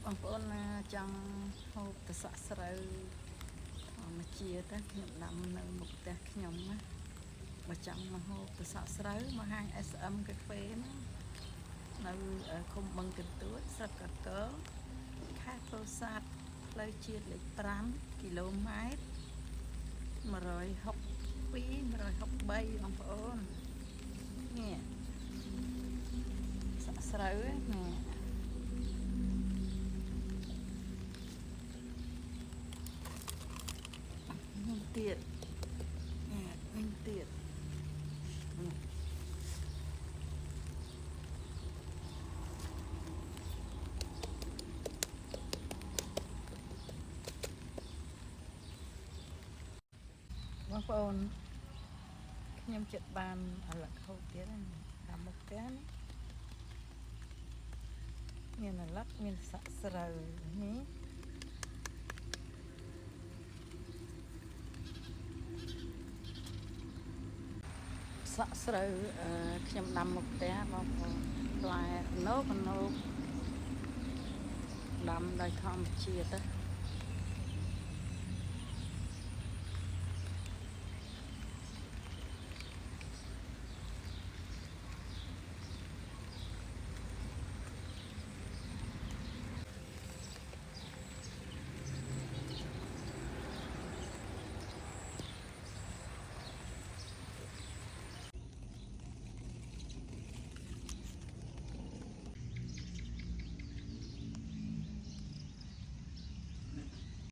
បងប្អូនណាចង់ហូបទៅសាក់ស្រូវធម្មជាតិខ្ញុំដាំនៅមុខផ្ទះខ្ញុំណាបើចង់មកហូបទៅសាក់ស្រូវមកហាង SM Cafe ណានៅឃុំបឹងកន្ទួតស្រុកកកកខេត្តពោធិ៍សាត់ផ្លូវជាតិលេខ5គីឡូម៉ែត្រ162 163បងប្អូននេះសាក់ស្រូវនេះទៀតនេះទៀតបងប្អូនខ្ញុំចិត្តបានអាឡឹកហូបទៀតណាតាមមុខផ្ទះនេះមានអាឡឹកមានសាក់ស្រូវនេះសាក់ស្រូវខ្ញុំដាំមុខផ្ទះបងប្អូនផ្លែណូកដាំដោយធម្មជាតិ